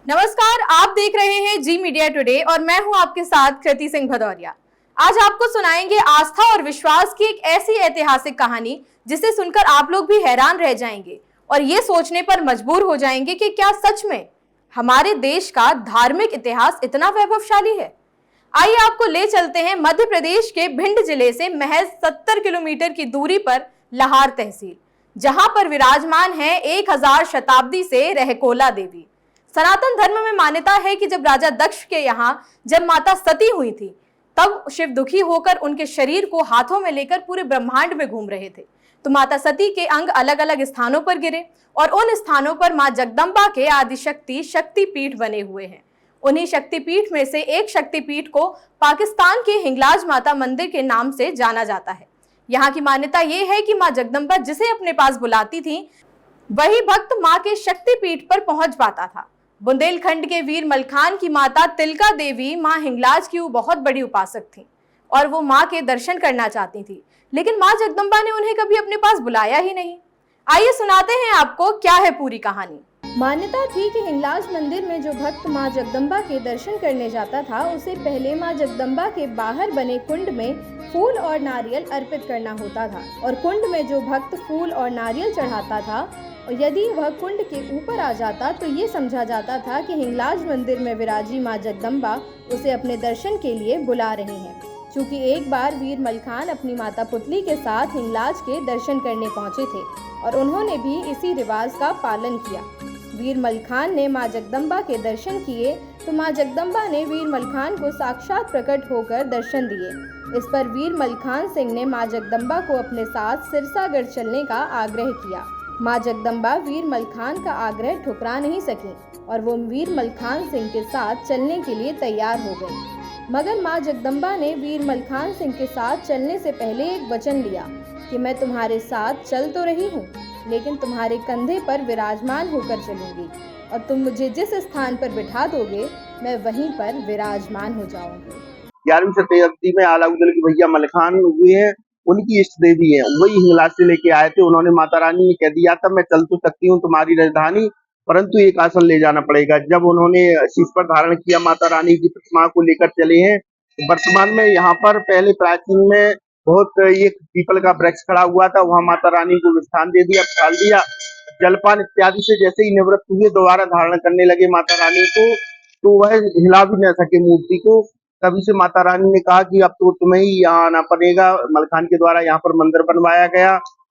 नमस्कार, आप देख रहे हैं जी मीडिया टुडे और मैं हूं आपके साथ कृति सिंह भदौरिया। आज आपको सुनाएंगे आस्था और विश्वास की एक ऐसी ऐतिहासिक कहानी जिसे सुनकर आप लोग भी हैरान रह जाएंगे और ये सोचने पर मजबूर हो जाएंगे कि क्या सच में हमारे देश का धार्मिक इतिहास इतना वैभवशाली है। आइए आपको ले चलते हैं मध्य प्रदेश के भिंड जिले से महज 70 किलोमीटर की दूरी पर लाहार तहसील, जहां पर विराजमान है 1000 शताब्दी से रहकोला देवी। सनातन धर्म में मान्यता है कि जब राजा दक्ष के यहाँ जब माता सती हुई थी, तब शिव दुखी होकर उनके शरीर को हाथों में लेकर पूरे ब्रह्मांड में घूम रहे थे, तो माता सती के अंग अलग अलग स्थानों पर गिरे और उन स्थानों पर मां जगदम्बा के आदिशक्ति शक्तिपीठ बने हुए हैं। उन्हीं शक्तिपीठ में से एक शक्तिपीठ को पाकिस्तान के हिंगलाज माता मंदिर के नाम से जाना जाता है। यहाँ की मान्यता ये है कि मां जगदम्बा जिसे अपने पास बुलाती थी, वही भक्त मां के शक्तिपीठ पर पहुंच पाता था। बुंदेलखंड के वीर मलखान की माता तिलका देवी मां हिंगलाज की बहुत बड़ी उपासक थी और वो मां के दर्शन करना चाहती थी, लेकिन मां जगदम्बा ने उन्हें कभी अपने पास बुलाया ही नहीं। आइए सुनाते हैं आपको क्या है पूरी कहानी। मान्यता थी कि हिंगलाज मंदिर में जो भक्त मां जगदम्बा के दर्शन करने जाता था, उसे पहले मां जगदम्बा के बाहर बने कुंड में फूल और नारियल अर्पित करना होता था और कुंड में जो भक्त फूल और नारियल चढ़ाता था और यदि वह कुंड के ऊपर आ जाता तो ये समझा जाता था कि हिंगलाज मंदिर में विराजी मां जगदम्बा उसे अपने दर्शन के लिए बुला रही हैं। चूँकि एक बार वीर मलखान अपनी माता पुतली के साथ हिंगलाज के दर्शन करने पहुंचे थे और उन्होंने भी इसी रिवाज का पालन किया। वीर मलखान ने मां जगदम्बा के दर्शन किए तो मां जगदम्बा ने वीर मलखान को साक्षात प्रकट होकर दर्शन दिए। इस पर वीर मलखान सिंह ने मां जगदम्बा को अपने साथ सिरसागढ़ चलने का आग्रह किया। मां जगदम्बा वीर मलखान का आग्रह ठुकरा नहीं सकी और वो वीर मलखान सिंह के साथ चलने के लिए तैयार हो गई। मगर मां जगदम्बा ने वीर मलखान सिंह के साथ चलने से पहले एक वचन लिया कि मैं तुम्हारे साथ चल तो रही हूँ, लेकिन तुम्हारे कंधे पर विराजमान होकर चलूंगी और तुम मुझे जिस स्थान पर बिठा दोगे मैं वहीं पर विराजमान हो जाऊंगी। 11वीं शताब्दी में आलाउद्दीन के भैया मलखान हुए हैं, उनकी इष्ट देवी है, वही हिंगलाज से लेके आए थे। उन्होंने माता रानी ने कह दिया था मैं चल तो सकती हूँ तुम्हारी राजधानी, परंतु एक आसन ले जाना पड़ेगा। जब उन्होंने शीश पर धारण किया, माता रानी की प्रतिमा को लेकर चले हैं। वर्तमान में यहाँ पर पहले प्राचीन में बहुत एक पीपल का वृक्ष खड़ा हुआ था, वहाँ माता रानी को विस्थान दे दिया, बिठाल दिया। जलपान इत्यादि से जैसे ही निवृत्त हुए, दोबारा धारण करने लगे माता रानी को, तो वह हिला भी न सके मूर्ति को। तभी से माता रानी ने कहा कि अब तो तुम्हें ही यहाँ आना पड़ेगा। मलखान के द्वारा यहाँ पर मंदिर बनवाया गया।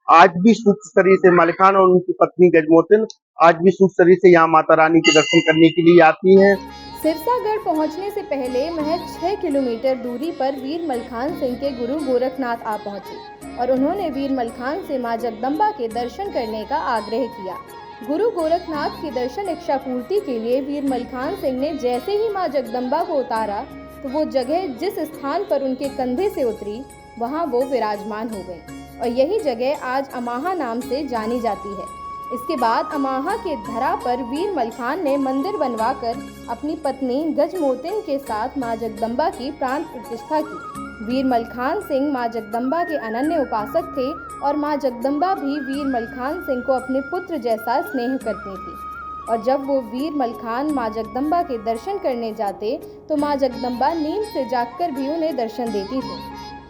आज भी सूक्ष्म शरीर से मलखान और उनकी पत्नी गजमोतिन आज भी सूक्ष्म शरीर से यहाँ माता रानी के दर्शन करने के लिए आती हैं। सिरसागढ़ पहुंचने से पहले महज 6 किलोमीटर दूरी पर वीर मलखान सिंह के गुरु गोरखनाथ आ पहुंचे और उन्होंने वीर मलखान से मां जगदम्बा के दर्शन करने का आग्रह किया। गुरु गोरखनाथ की दर्शन इच्छा पूर्ति के लिए वीर मलखान सिंह ने जैसे ही मां जगदम्बा को उतारा तो वो जगह जिस स्थान पर उनके कंधे से उतरी वहां वो विराजमान हो गई और यही जगह आज अमाहा नाम से जानी जाती है। इसके बाद अमाहा के धरा पर वीर मलखान ने मंदिर बनवाकर अपनी पत्नी गजमोतिन के साथ मां जगदम्बा की प्राण प्रतिष्ठा की। वीर मलखान सिंह मां जगदम्बा के अनन्य उपासक थे और मां जगदम्बा भी वीर मलखान सिंह को अपने पुत्र जैसा स्नेह करती थी और जब वो वीर मलखान मां जगदम्बा के दर्शन करने जाते तो मां जगदम्बा नींद से जागकर भी उन्हें दर्शन देती थी।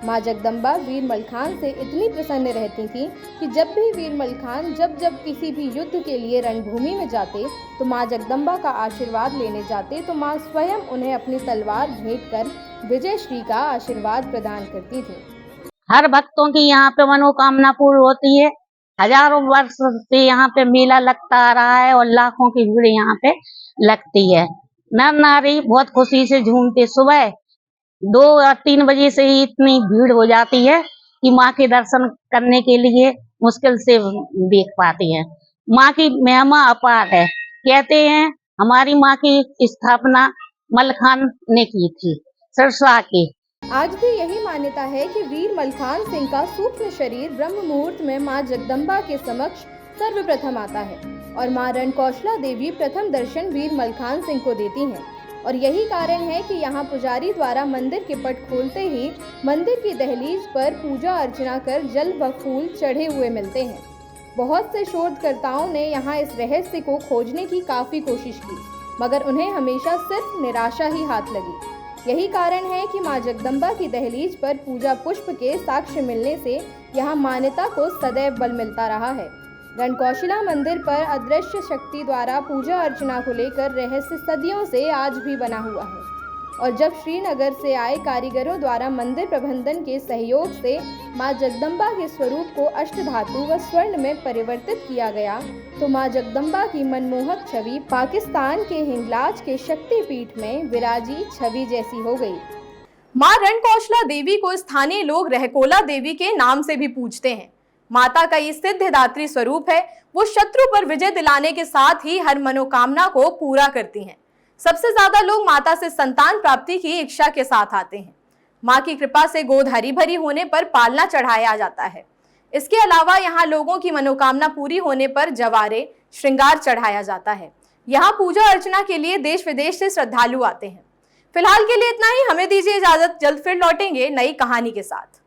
मां जगदम्बा वीर मलखान से इतनी प्रसन्न रहती थी कि जब भी वीर मलखान जब किसी भी युद्ध के लिए रणभूमि में जाते तो मां जगदम्बा का आशीर्वाद लेने जाते तो मां स्वयं उन्हें अपनी तलवार भेंट कर विजयश्री का आशीर्वाद प्रदान करती थी। हर भक्तों की यहाँ पे मनोकामना पूर्ण होती है। हजारों वर्ष से यहाँ पे मेला लगता आ रहा है और लाखों की भीड़ यहाँ पे लगती है। नर नारी बहुत खुशी से झूमते, सुबह 2 या 3 बजे से ही इतनी भीड़ हो जाती है कि माँ के दर्शन करने के लिए मुश्किल से देख पाती है। माँ की महिमा अपार है। कहते हैं हमारी माँ की स्थापना मलखान ने की थी, सिरसा की। आज भी यही मान्यता है कि वीर मलखान सिंह का सूक्ष्म शरीर ब्रह्म मुहूर्त में मां जगदम्बा के समक्ष सर्वप्रथम आता है और मां रणकौशला देवी प्रथम दर्शन वीर मलखान सिंह को देती हैं और यही कारण है कि यहाँ पुजारी द्वारा मंदिर के पट खोलते ही मंदिर की दहलीज पर पूजा अर्चना कर जल व फूल चढ़े हुए मिलते हैं। बहुत से शोधकर्ताओं ने यहाँ इस रहस्य को खोजने की काफ़ी कोशिश की, मगर उन्हें हमेशा सिर्फ निराशा ही हाथ लगी। यही कारण है कि मां जगदम्बा की दहलीज पर पूजा पुष्प के साक्ष्य मिलने से यहाँ मान्यता को सदैव बल मिलता रहा है। रणकौशिला मंदिर पर अदृश्य शक्ति द्वारा पूजा अर्चना को लेकर रहस्य सदियों से आज भी बना हुआ है और जब श्रीनगर से आए कारीगरों द्वारा मंदिर प्रबंधन के सहयोग से मां जगदम्बा के स्वरूप को अष्टधातु व स्वर्ण में परिवर्तित किया गया तो मां जगदम्बा की मनमोहक छवि पाकिस्तान के हिंगलाज के शक्तिपीठ में विराजी छवि जैसी हो गई। मां रणकौशला देवी को स्थानीय लोग रहकोला देवी के नाम से भी पूजते हैं। माता का ये सिद्धिदात्री स्वरूप है। वो शत्रु पर विजय दिलाने के साथ ही हर मनोकामना को पूरा करती हैं। सबसे ज्यादा लोग माता से संतान प्राप्ति की इच्छा के साथ आते हैं। मां की कृपा से गोद हरी भरी होने पर पालना चढ़ाया जाता है। इसके अलावा यहाँ लोगों की मनोकामना पूरी होने पर जवारे श्रृंगार चढ़ाया जाता है। यहाँ पूजा अर्चना के लिए देश विदेश से श्रद्धालु आते हैं। फिलहाल के लिए इतना ही। हमें दीजिए इजाजत। जल्द फिर लौटेंगे नई कहानी के साथ।